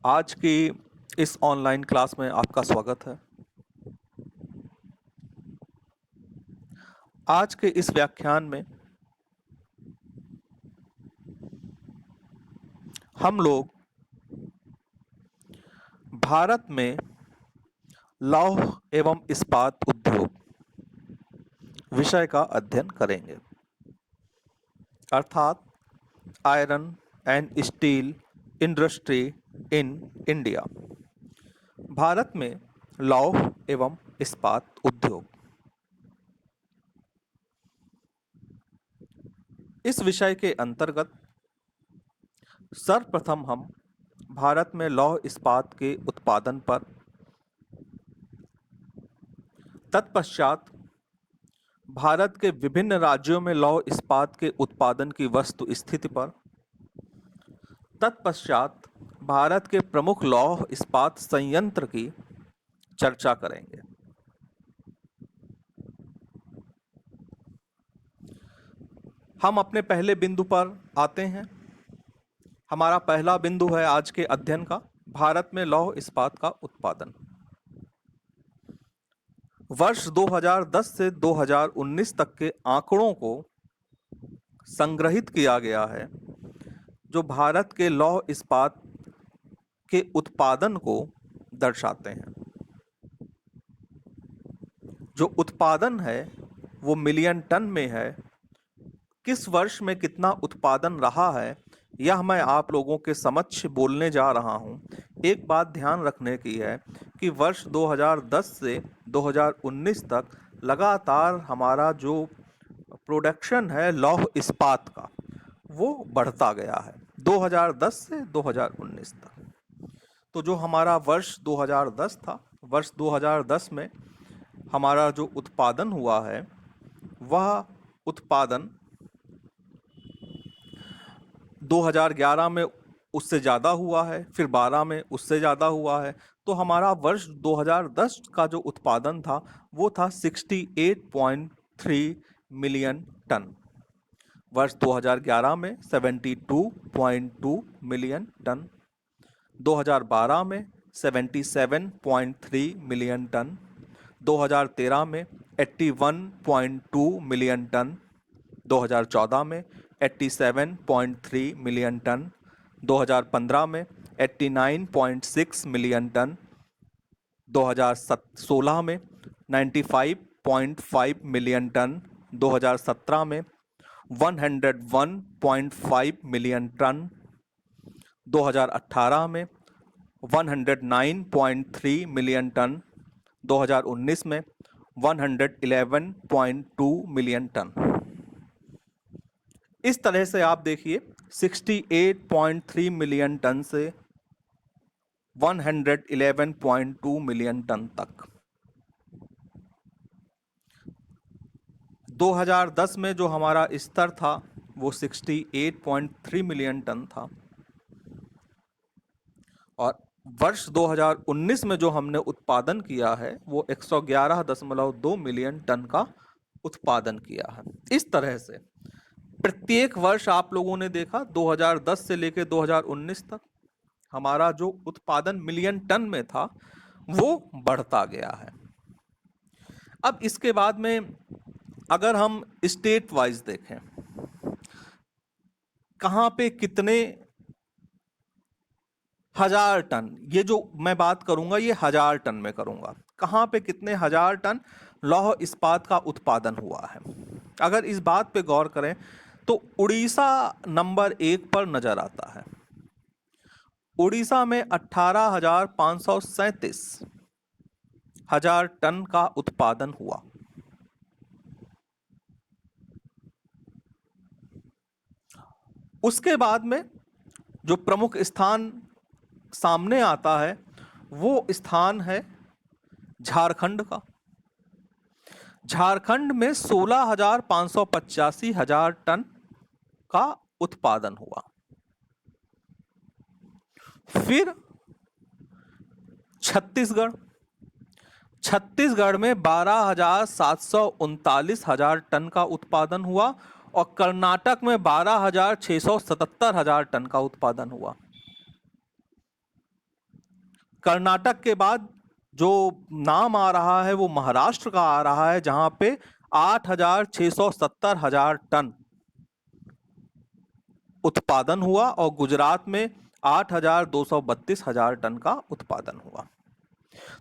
आज की इस ऑनलाइन क्लास में आपका स्वागत है। आज के इस व्याख्यान में हम लोग भारत में लौह एवं इस्पात उद्योग विषय का अध्ययन करेंगे, अर्थात iron and steel industry in India. Bharat में लौह एवं इस्पात उद्योग, इस विषय के अंतर्गत सर्वप्रथम हम भारत में लौह इस्पात के उत्पादन पर, तत्पश्चात भारत के विभिन्न राज्यों में लौह इस्पात के उत्पादन की वस्तु स्थिति पर, तत्पश्चात भारत के प्रमुख लौह इस्पात संयंत्र की चर्चा करेंगे। हम अपने पहले बिंदु पर आते हैं। हमारा पहला बिंदु है आज के अध्ययन का भारत में लौह इस्पात का उत्पादन। वर्ष 2010 से 2019 तक के आंकड़ों को संग्रहित किया गया है, जो भारत के लौह इस्पात के उत्पादन को दर्शाते हैं। जो उत्पादन है वो मिलियन टन में है। किस वर्ष में कितना उत्पादन रहा है यह मैं आप लोगों के समक्ष बोलने जा रहा हूं। एक बात ध्यान रखने की है कि वर्ष 2010 से 2019 तक लगातार हमारा जो प्रोडक्शन है लौह इस्पात का वो बढ़ता गया है 2010 से 2019 तक। तो जो हमारा वर्ष 2010 था, वर्ष 2010 में हमारा जो उत्पादन हुआ है वह उत्पादन 2011 में उससे ज़्यादा हुआ है, फिर 12 में उससे ज़्यादा हुआ है। तो हमारा वर्ष 2010 का जो उत्पादन था वो था 68.3 मिलियन टन। वर्ष 2011 में 72.2 मिलियन टन, 2012 में 77.3 मिलियन टन, 2013 में 81.2 मिलियन टन, 2014 में 87.3 मिलियन टन, 2015 में 89.6 मिलियन टन, 2016 में 95.5 मिलियन टन, 2017 में 101.5 मिलियन टन, 2018 में 109.3 मिलियन टन, 2019 में 111.2 मिलियन टन। इस तरह से आप देखिए 68.3 मिलियन टन से 111.2 मिलियन टन तक। 2010 में जो हमारा स्तर था वो 68.3 मिलियन टन था और वर्ष 2019 में जो हमने उत्पादन किया है वो 111.2 मिलियन टन का उत्पादन किया है। इस तरह से प्रत्येक वर्ष आप लोगों ने देखा 2010 से लेकर 2019 तक हमारा जो उत्पादन मिलियन टन में था वो बढ़ता गया है। अब इसके बाद में अगर हम स्टेट वाइज देखें, कहाँ पे कितने हजार टन, ये जो मैं बात करूंगा ये हजार टन में करूंगा, कहाँ पे कितने हजार टन लौह इस्पात का उत्पादन हुआ है। अगर इस बात पे गौर करें तो उड़ीसा नंबर 1 पर नजर आता है। उड़ीसा में 18,537 हजार टन का उत्पादन हुआ। उसके बाद में जो प्रमुख स्थान सामने आता है वो स्थान है झारखंड का। झारखंड में 16,585 हजार टन का उत्पादन हुआ। फिर छत्तीसगढ़ में 12,739 हजार टन का उत्पादन हुआ और कर्नाटक में 12,677 हजार टन का उत्पादन हुआ। कर्नाटक के बाद जो नाम आ रहा है वो महाराष्ट्र का आ रहा है, जहां पे 8,670,000 टन उत्पादन हुआ और गुजरात में 8,232,000 टन का उत्पादन हुआ।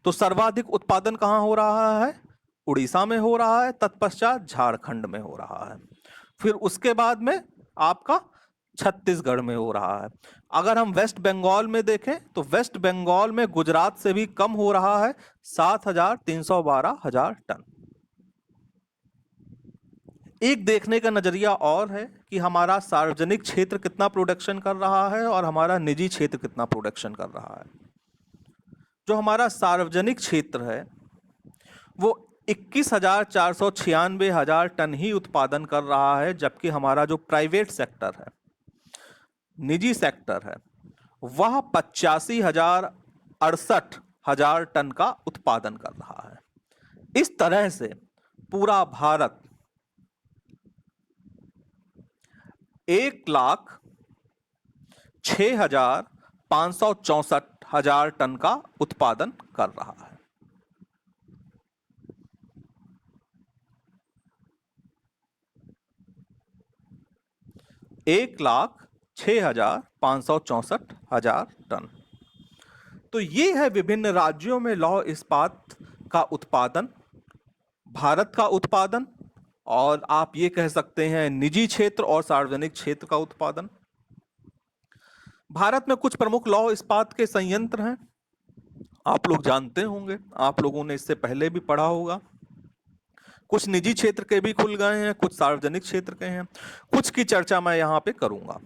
तो सर्वाधिक उत्पादन कहाँ हो रहा है? उड़ीसा में हो रहा है, तत्पश्चात झारखंड में हो रहा है, फिर उसके बाद में आपका छत्तीसगढ़ में हो रहा है। अगर हम वेस्ट बंगाल में देखें तो वेस्ट बंगाल में गुजरात से भी कम हो रहा है, 7,312,000 टन। एक देखने का नजरिया और है कि हमारा सार्वजनिक क्षेत्र कितना प्रोडक्शन कर रहा है और हमारा निजी क्षेत्र कितना प्रोडक्शन कर रहा है। जो हमारा सार्वजनिक क्षेत्र है वो 21,496,000 टन ही उत्पादन कर रहा है, जबकि हमारा जो प्राइवेट सेक्टर है, निजी सेक्टर है, वह 85,68,000 टन का उत्पादन कर रहा है। इस तरह से पूरा भारत 1,06,564,000 टन का उत्पादन कर रहा है। 1,06,564,000 टन। तो ये है विभिन्न राज्यों में लौह इस्पात का उत्पादन, भारत का उत्पादन, और आप ये कह सकते हैं निजी क्षेत्र और सार्वजनिक क्षेत्र का उत्पादन। भारत में कुछ प्रमुख लौह इस्पात के संयंत्र हैं, आप लोग जानते होंगे, आप लोगों ने इससे पहले भी पढ़ा होगा। कुछ निजी क्षेत्र के भी खुल गए हैं, कुछ सार्वजनिक क्षेत्र के हैं, कुछ की चर्चा मैं यहां पे करूंगा।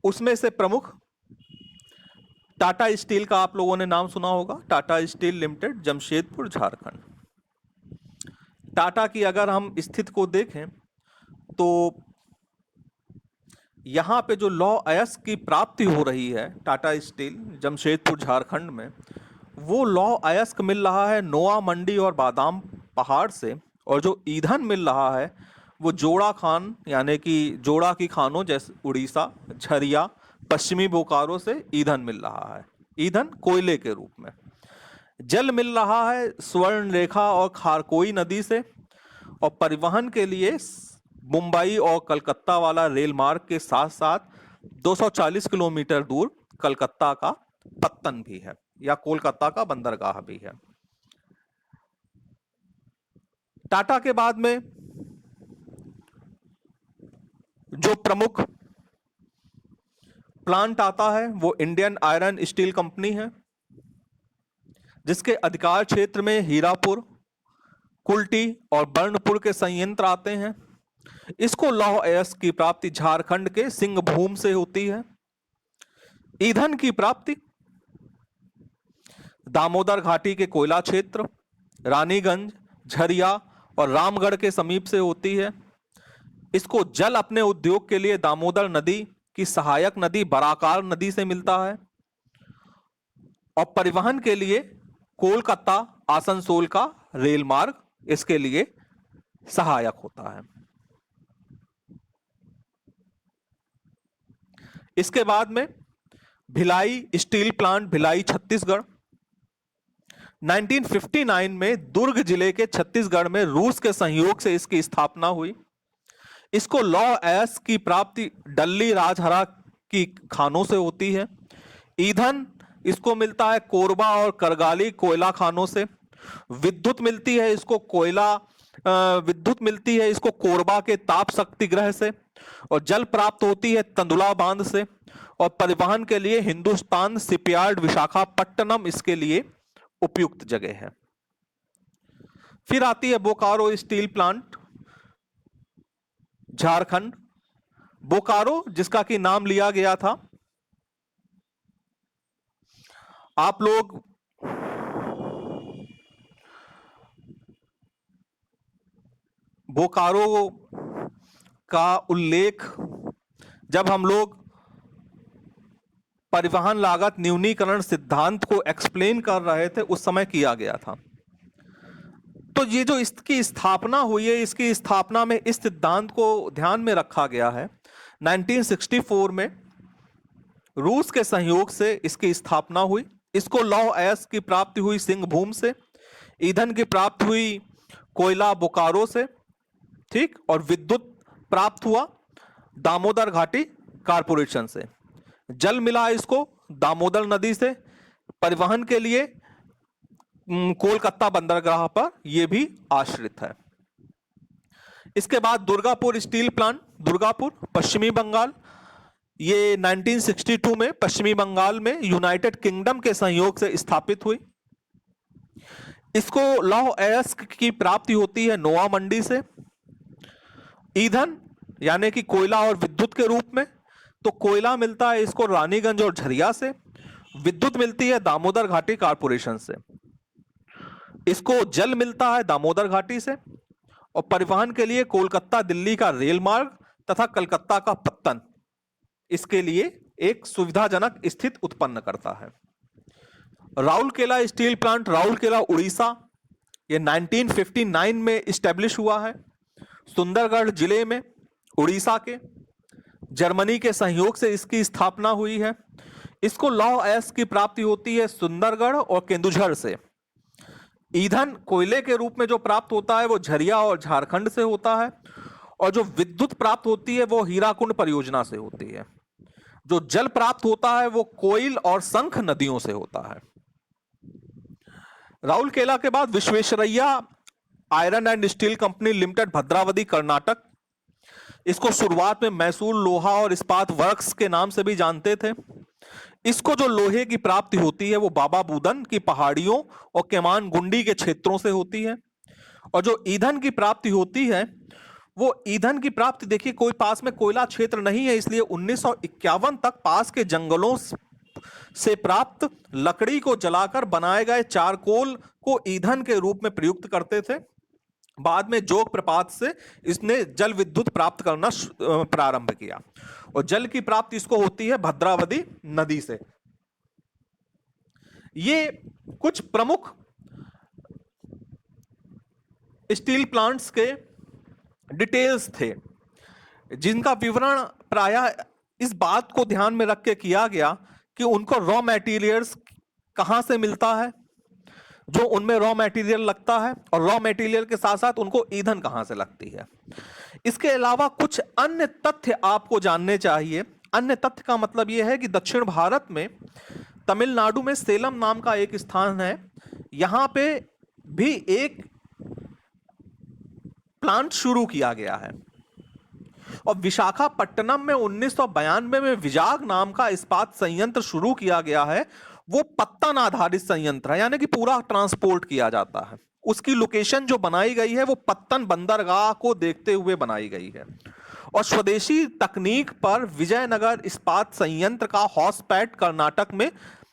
उसमें से प्रमुख टाटा स्टील का आप लोगों ने नाम सुना होगा, टाटा स्टील लिमिटेड, जमशेदपुर, झारखंड। टाटा की अगर हम स्थिति को देखें तो यहाँ पे जो लौह अयस्क की प्राप्ति हो रही है टाटा स्टील जमशेदपुर झारखंड में, वो लौह अयस्क मिल रहा है नोआ मंडी और बादाम पहाड़ से, और जो ईंधन मिल रहा है वो जोड़ा खान यानी कि जोड़ा की खानों जैसे उड़ीसा, झरिया, पश्चिमी बोकारो से ईंधन मिल रहा है, ईंधन कोयले के रूप में। जल मिल रहा है स्वर्ण रेखा और खारकोई नदी से, और परिवहन के लिए मुंबई और कलकत्ता वाला रेल मार्ग के साथ साथ 240 किलोमीटर दूर कलकत्ता का पत्तन भी है या कोलकाता का बंदरगाह भी है। टाटा के बाद में जो प्रमुख प्लांट आता है वो इंडियन आयरन स्टील कंपनी है, जिसके अधिकार क्षेत्र में हीरापुर, कुल्टी और बर्नपुर के संयंत्र आते हैं। इसको लौह अयस्क की प्राप्ति झारखंड के सिंहभूम से होती है। ईंधन की प्राप्ति दामोदर घाटी के कोयला क्षेत्र, रानीगंज, झरिया और रामगढ़ के समीप से होती है। इसको जल अपने उद्योग के लिए दामोदर नदी की सहायक नदी बराकार नदी से मिलता है, और परिवहन के लिए कोलकाता आसनसोल का रेल मार्ग इसके लिए सहायक होता है। इसके बाद में भिलाई स्टील प्लांट, भिलाई, छत्तीसगढ़। 1959 में दुर्ग जिले के छत्तीसगढ़ में रूस के सहयोग से इसकी स्थापना हुई। इसको लौह अयस्क की प्राप्ति डल्ली राजहरा की खानों से होती है। ईंधन इसको मिलता है कोरबा और करगाली कोयला खानों से। विद्युत मिलती है इसको कोरबा के ताप शक्ति ग्रह से, और जल प्राप्त होती है तंदुला बांध से, और परिवहन के लिए हिंदुस्तान शिपयार्ड विशाखापट्टनम इसके लिए उपयुक्त जगह है। फिर आती है बोकारो स्टील प्लांट, झारखंड। बोकारो जिसका कि नाम लिया गया था, आप लोग बोकारो का उल्लेख जब हम लोग परिवहन लागत न्यूनीकरण सिद्धांत को एक्सप्लेन कर रहे थे उस समय किया गया था। तो ये जो इसकी स्थापना हुई है, इसकी स्थापना में इस सिद्धांत को ध्यान में रखा गया है। 1964 में रूस के सहयोग से इसकी स्थापना हुई। इसको लौह अयस्क की प्राप्ति हुई सिंहभूम से। ईंधन की प्राप्ति हुई कोयला बोकारो से, ठीक। और विद्युत प्राप्त हुआ दामोदर घाटी कारपोरेशन से। जल मिला इसको दामोदर नदी से। परिवहन के लिए कोलकाता बंदरगाह पर यह भी आश्रित है। इसके बाद दुर्गापुर स्टील प्लांट, दुर्गापुर पश्चिमी बंगाल, ये 1962 में पश्चिमी बंगाल में यूनाइटेड किंगडम के सहयोग से स्थापित हुई। इसको लौह अयस्क की प्राप्ति होती है नोआ मंडी से। ईंधन यानी कि कोयला और विद्युत के रूप में, तो कोयला मिलता है इसको रानीगंज और झरिया से। विद्युत मिलती है दामोदर घाटी कारपोरेशन से। इसको जल मिलता है दामोदर घाटी से। और परिवहन के लिए कोलकाता दिल्ली का रेल मार्ग तथा कलकत्ता का पत्तन इसके लिए एक सुविधाजनक स्थिति उत्पन्न करता है। राउरकेला स्टील प्लांट, राउरकेला उड़ीसा, ये 1959 में इस्टेब्लिश हुआ है सुंदरगढ़ जिले में, उड़ीसा के। जर्मनी के सहयोग से इसकी स्थापना हुई है। इसको लौह अयस्क की प्राप्ति होती है सुंदरगढ़ और केंदुझर से। ईंधन कोयले के रूप में जो प्राप्त होता है वो झरिया और झारखंड से होता है। और जो विद्युत प्राप्त होती है वो हीराकुंड परियोजना से होती है। जो जल प्राप्त होता है वो कोइल और शंख नदियों से होता है। राउरकेला के बाद Visvesvaraya iron and steel company limited, Bhadravati Karnataka. इसको शुरुआत में मैसूर लोहा और इस्पात वर्क्स के नाम से भी जानते थे। इसको जो लोहे की प्राप्ति होती है वो बाबा बुदन की पहाड़ियों और केमान गुंडी के क्षेत्रों से होती है। और जो ईंधन की प्राप्ति होती है वो ईंधन की प्राप्ति, देखिए कोई पास में कोयला क्षेत्र नहीं है, इसलिए 1951 तक पास के जंगलों से प्राप्त लकड़ी को जलाकर बनाए गए चारकोल को ईंधन के रूप में प्रयुक्त करते थे। बाद में जोग प्रपात से इसने जल विद्युत प्राप्त करना प्रारंभ किया। और जल की प्राप्ति इसको होती है भद्रावती नदी से। ये कुछ प्रमुख स्टील प्लांट्स के डिटेल्स थे जिनका विवरण प्रायः इस बात को ध्यान में रख के किया गया कि उनको रॉ मटेरियल्स कहां से मिलता है, जो उनमें रॉ मटेरियल लगता है, और रॉ मटेरियल के साथ साथ उनको ईंधन कहां से लगती है। इसके अलावा कुछ अन्य तथ्य आपको जानने चाहिए। अन्य तथ्य का मतलब यह है कि दक्षिण भारत में तमिलनाडु में सेलम नाम का एक स्थान है, यहां पे भी एक प्लांट शुरू किया गया है। और विशाखापट्टनम में 1992 में विजाग नाम का इस्पात संयंत्र शुरू किया गया है। वो पत्तन आधारित संयंत्र है, यानी कि पूरा ट्रांसपोर्ट किया जाता है। उसकी लोकेशन जो बनाई गई है वो पत्तन बंदरगाह को देखते हुए बनाई गई है। और स्वदेशी तकनीक पर विजयनगर इस्पात संयंत्र का हॉसपैट कर्नाटक में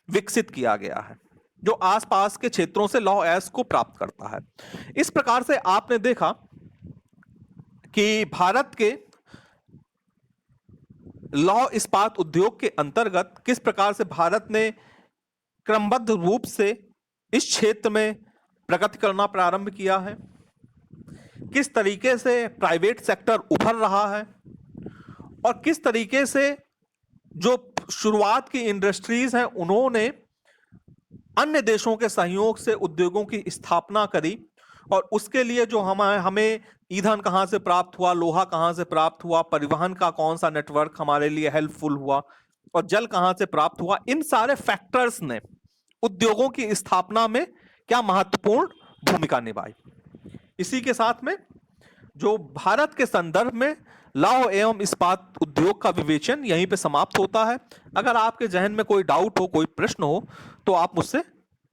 विकसित किया गया है, जो आसपास के क्षेत्रों से लौह अयस्क को प्राप्त करता है। इस प्रकार से आपने देखा कि भारत के लौह इस्पात उद्योग के अंतर्गत किस प्रकार से भारत ने क्रमबद्ध रूप से इस क्षेत्र में प्रगति करना प्रारंभ किया है, किस तरीके से प्राइवेट सेक्टर उभर रहा है, और किस तरीके से जो शुरुआत की इंडस्ट्रीज हैं उन्होंने अन्य देशों के सहयोग से उद्योगों की स्थापना करी। और उसके लिए जो हमें ईंधन कहां से प्राप्त हुआ, लोहा कहां से प्राप्त हुआ, परिवहन का कौन सा नेटवर्क हमारे लिए हेल्पफुल हुआ, और जल कहां से प्राप्त हुआ, इन सारे फैक्टर्स ने उद्योगों की स्थापना में क्या महत्वपूर्ण भूमिका निभाई। इसी के साथ में जो भारत के संदर्भ में लौह एवं इस्पात उद्योग का विवेचन यहीं पे समाप्त होता है। अगर आपके जहन में कोई डाउट हो, कोई प्रश्न हो, तो आप मुझसे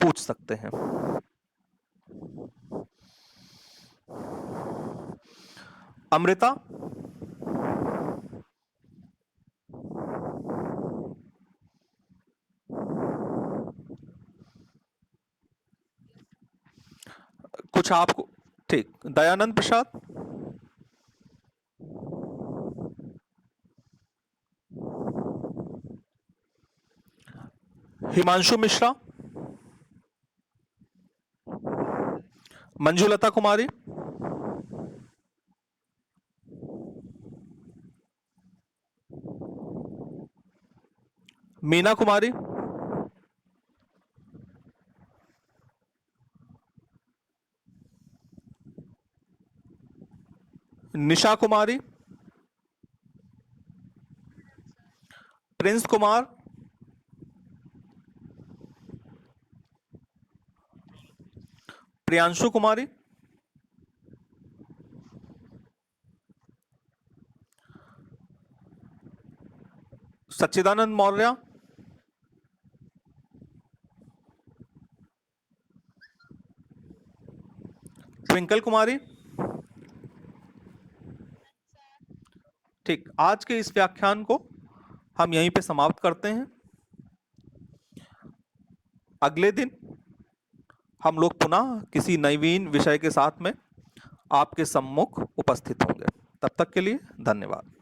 पूछ सकते हैं। अमृता, कुछ आपको, ठीक। दयानंद प्रसाद, हिमांशु मिश्रा, मंजुलता कुमारी, मीना कुमारी, निशा कुमारी, प्रिंस कुमार, प्रियांशु कुमारी, सच्चिदानंद मौर्य, ट्विंकल कुमारी। ठीक, आज के इस व्याख्यान को हम यहीं पे समाप्त करते हैं। अगले दिन हम लोग पुनः किसी नवीन विषय के साथ में आपके सम्मुख उपस्थित होंगे। तब तक के लिए धन्यवाद।